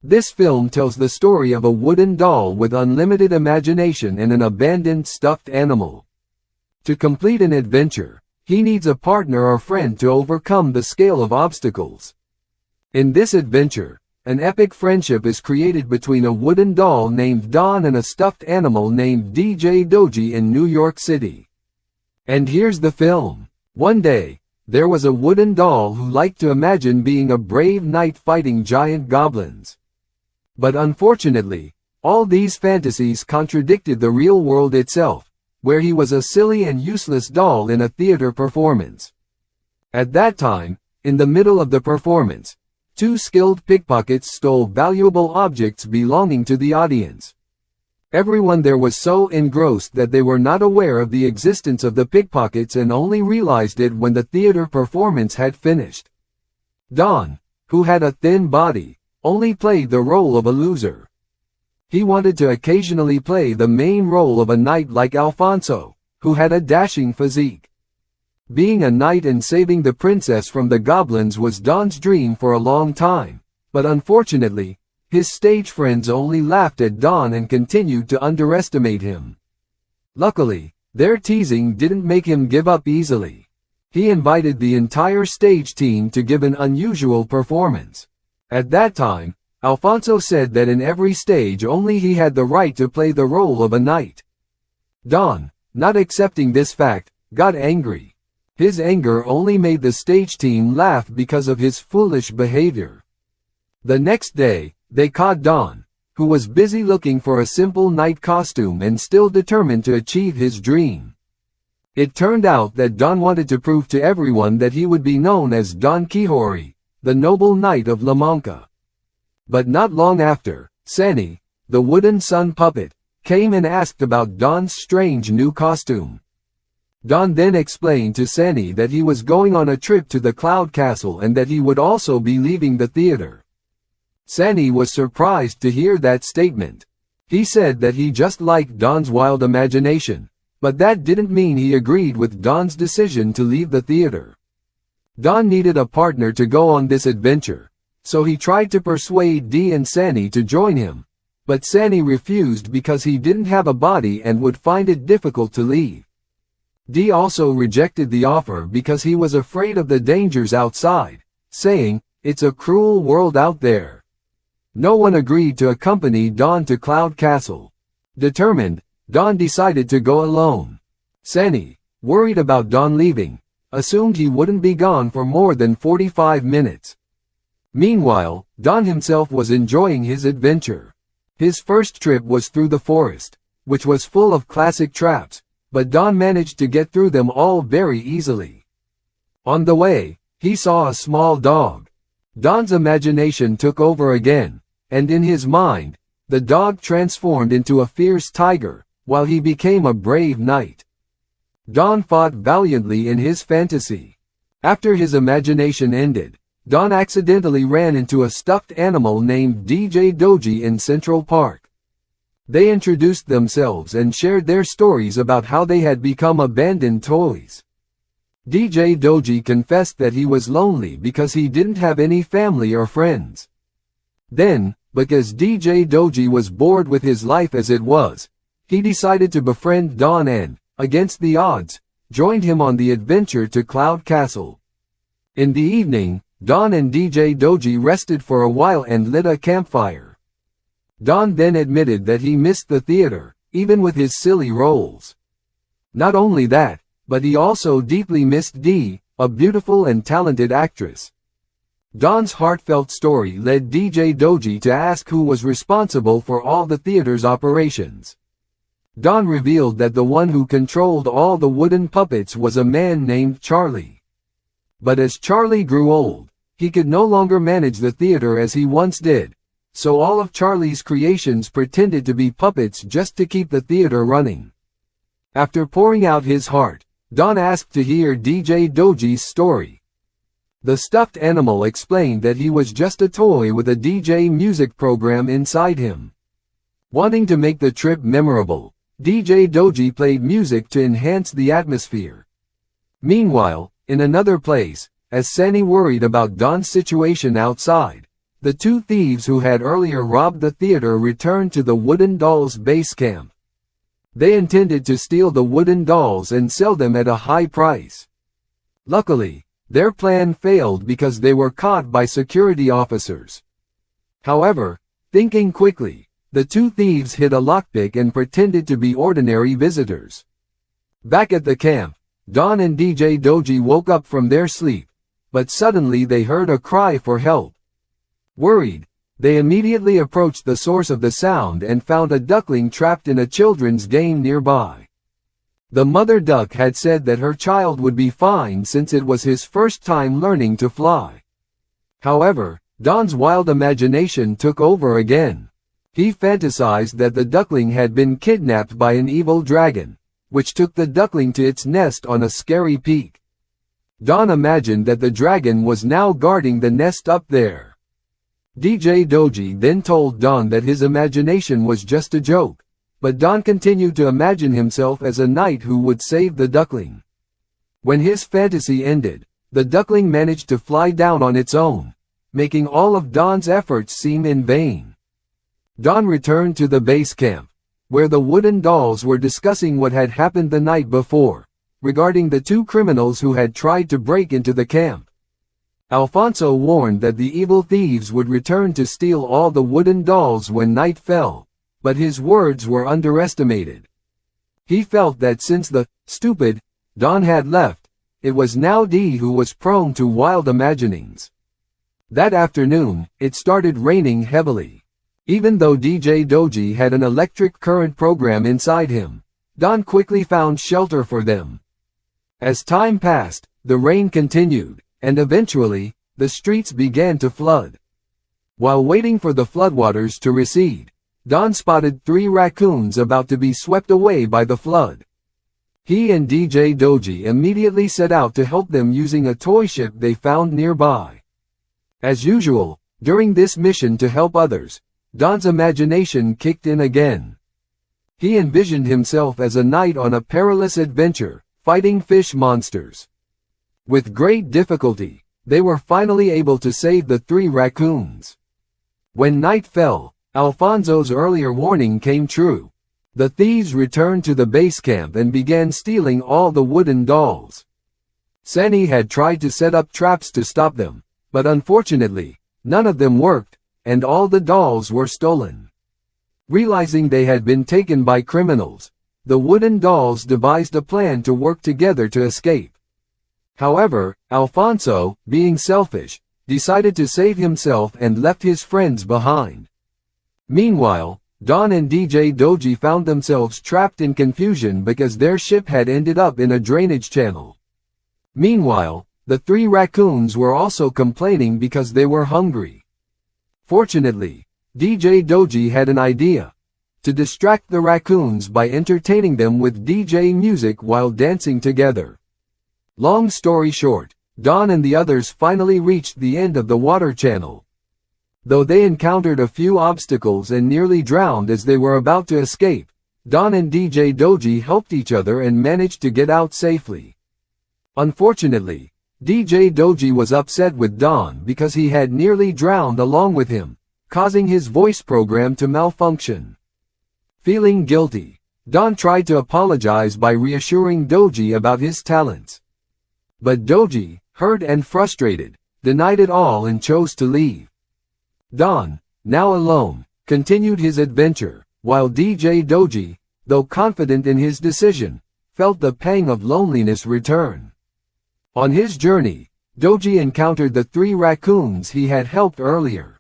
This film tells the story of a wooden doll with unlimited imagination and an abandoned stuffed animal. To complete an adventure, he needs a partner or friend to overcome the scale of obstacles. In this adventure, an epic friendship is created between a wooden doll named Don and a stuffed animal named DJ Doji in New York City. And here's the film. One day, there was a wooden doll who liked to imagine being a brave knight fighting giant goblins. But unfortunately, all these fantasies contradicted the real world itself, where he was a silly and useless doll in a theater performance. At that time, in the middle of the performance, two skilled pickpockets stole valuable objects belonging to the audience. Everyone there was so engrossed that they were not aware of the existence of the pickpockets and only realized it when the theater performance had finished. Don, who had a thin body, only played the role of a loser. He wanted to occasionally play the main role of a knight like Alfonso, who had a dashing physique. Being a knight and saving the princess from the goblins was Don's dream for a long time, but unfortunately, his stage friends only laughed at Don and continued to underestimate him. Luckily, their teasing didn't make him give up easily. He invited the entire stage team to give an unusual performance. At that time, Alfonso said that in every stage only he had the right to play the role of a knight. Don, not accepting this fact, got angry. His anger only made the stage team laugh because of his foolish behavior. The next day, they caught Don, who was busy looking for a simple knight costume and still determined to achieve his dream. It turned out that Don wanted to prove to everyone that he would be known as Don Quixote, the noble knight of La Mancha. But not long after, Sani, the wooden sun puppet, came and asked about Don's strange new costume. Don then explained to Sani that he was going on a trip to the Cloud Castle and that he would also be leaving the theater. Sani was surprised to hear that statement. He said that he just liked Don's wild imagination, but that didn't mean he agreed with Don's decision to leave the theater. Don needed a partner to go on this adventure, so he tried to persuade Dee and Sani to join him, but Sani refused because he didn't have a body and would find it difficult to leave. Dee also rejected the offer because he was afraid of the dangers outside, saying, "It's a cruel world out there." No one agreed to accompany Don to Cloud Castle. Determined, Don decided to go alone. Sani, worried about Don leaving, assumed he wouldn't be gone for more than 45 minutes. Meanwhile, Don himself was enjoying his adventure. His first trip was through the forest, which was full of classic traps, but Don managed to get through them all very easily. On the way, he saw a small dog. Don's imagination took over again, and in his mind, the dog transformed into a fierce tiger, while he became a brave knight. Don fought valiantly in his fantasy. After his imagination ended, Don accidentally ran into a stuffed animal named DJ Doji in Central Park. They introduced themselves and shared their stories about how they had become abandoned toys. DJ Doji confessed that he was lonely because he didn't have any family or friends. Then, because DJ Doji was bored with his life as it was, he decided to befriend Don and, against the odds, joined him on the adventure to Cloud Castle. In the evening, Don and DJ Doji rested for a while and lit a campfire. Don then admitted that he missed the theater, even with his silly roles. Not only that, but he also deeply missed Dee, a beautiful and talented actress. Don's heartfelt story led DJ Doji to ask who was responsible for all the theater's operations. Don revealed that the one who controlled all the wooden puppets was a man named Charlie. But as Charlie grew old, he could no longer manage the theater as he once did, so all of Charlie's creations pretended to be puppets just to keep the theater running. After pouring out his heart, Don asked to hear DJ Doji's story. The stuffed animal explained that he was just a toy with a DJ music program inside him. Wanting to make the trip memorable, DJ Doji played music to enhance the atmosphere. Meanwhile, in another place, as Sani worried about Don's situation outside, The two thieves who had earlier robbed the theater returned to the wooden dolls' base camp. They intended to steal the wooden dolls and sell them at a high price. Luckily, their plan failed because they were caught by security officers. However, thinking quickly, the two thieves hid a lockpick and pretended to be ordinary visitors. Back at the camp, Don and DJ Doji woke up from their sleep, but suddenly they heard a cry for help. Worried, they immediately approached the source of the sound and found a duckling trapped in a children's game nearby. The mother duck had said that her child would be fine since it was his first time learning to fly. However, Don's wild imagination took over again. He fantasized that the duckling had been kidnapped by an evil dragon, which took the duckling to its nest on a scary peak. Don imagined that the dragon was now guarding the nest up there. DJ Doji then told Don that his imagination was just a joke, but Don continued to imagine himself as a knight who would save the duckling. When his fantasy ended, the duckling managed to fly down on its own, making all of Don's efforts seem in vain. Don returned to the base camp, where the wooden dolls were discussing what had happened the night before, regarding the two criminals who had tried to break into the camp. Alfonso warned that the evil thieves would return to steal all the wooden dolls when night fell, but his words were underestimated. He felt that since the stupid Don had left, it was now Dee who was prone to wild imaginings. That afternoon, it started raining heavily. Even though DJ Doji had an electric current program inside him, Don quickly found shelter for them. As time passed, the rain continued, and eventually, the streets began to flood. While waiting for the floodwaters to recede, Don spotted 3 raccoons about to be swept away by the flood. He and DJ Doji immediately set out to help them using a toy ship they found nearby. As usual, during this mission to help others, Don's imagination kicked in again. He envisioned himself as a knight on a perilous adventure, fighting fish monsters. With great difficulty, they were finally able to save the 3 raccoons. When night fell, Alfonso's earlier warning came true. The thieves returned to the base camp and began stealing all the wooden dolls. Sunny had tried to set up traps to stop them, but unfortunately, none of them worked, and all the dolls were stolen. Realizing they had been taken by criminals, the wooden dolls devised a plan to work together to escape. However, Alfonso, being selfish, decided to save himself and left his friends behind. Meanwhile, Don and DJ Doji found themselves trapped in confusion because their ship had ended up in a drainage channel. Meanwhile, the 3 raccoons were also complaining because they were hungry. Fortunately, DJ Doji had an idea: to distract the raccoons by entertaining them with DJ music while dancing together. Long story short, Don and the others finally reached the end of the water channel. Though they encountered a few obstacles and nearly drowned as they were about to escape, Don and DJ Doji helped each other and managed to get out safely. Unfortunately, DJ Doji was upset with Don because he had nearly drowned along with him, causing his voice program to malfunction. Feeling guilty, Don tried to apologize by reassuring Doji about his talents. But Doji, hurt and frustrated, denied it all and chose to leave. Don, now alone, continued his adventure, while DJ Doji, though confident in his decision, felt the pang of loneliness return. On his journey, Doji encountered the 3 raccoons he had helped earlier.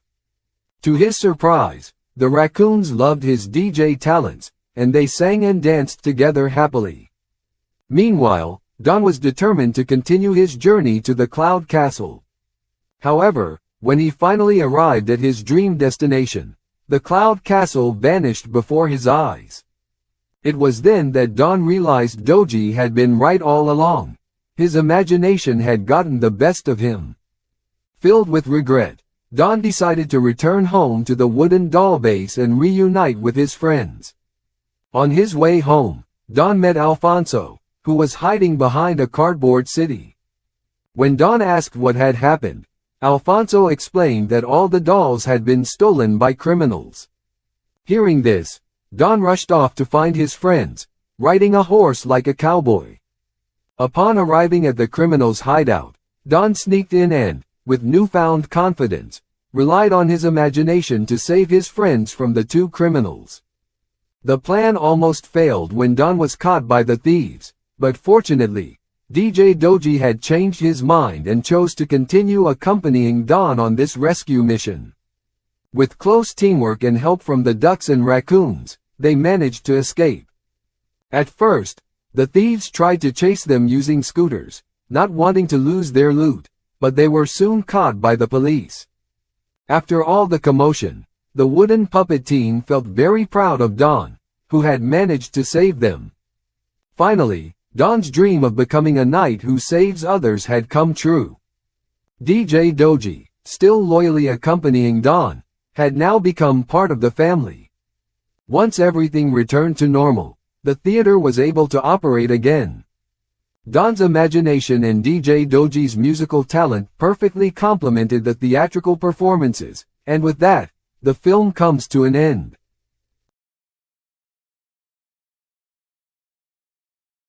To his surprise, the raccoons loved his DJ talents, and they sang and danced together happily. Meanwhile, Don was determined to continue his journey to the Cloud Castle. However, when he finally arrived at his dream destination, the Cloud Castle vanished before his eyes. It was then that Don realized Doji had been right all along. His imagination had gotten the best of him. Filled with regret, Don decided to return home to the wooden doll base and reunite with his friends. On his way home, Don met Alfonso, who was hiding behind a cardboard city. When Don asked what had happened, Alfonso explained that all the dolls had been stolen by criminals. Hearing this, Don rushed off to find his friends, riding a horse like a cowboy. Upon arriving at the criminals' hideout, Don sneaked in and, with newfound confidence, relied on his imagination to save his friends from the two criminals. The plan almost failed when Don was caught by the thieves, but fortunately, DJ Doji had changed his mind and chose to continue accompanying Don on this rescue mission. With close teamwork and help from the ducks and raccoons, they managed to escape. At first, the thieves tried to chase them using scooters, not wanting to lose their loot, but they were soon caught by the police. After all the commotion, the wooden puppet team felt very proud of Don, who had managed to save them. Finally, Don's dream of becoming a knight who saves others had come true. DJ Doji, still loyally accompanying Don, had now become part of the family. Once everything returned to normal, the theater was able to operate again. Don's imagination and DJ Doji's musical talent perfectly complemented the theatrical performances, and with that, the film comes to an end.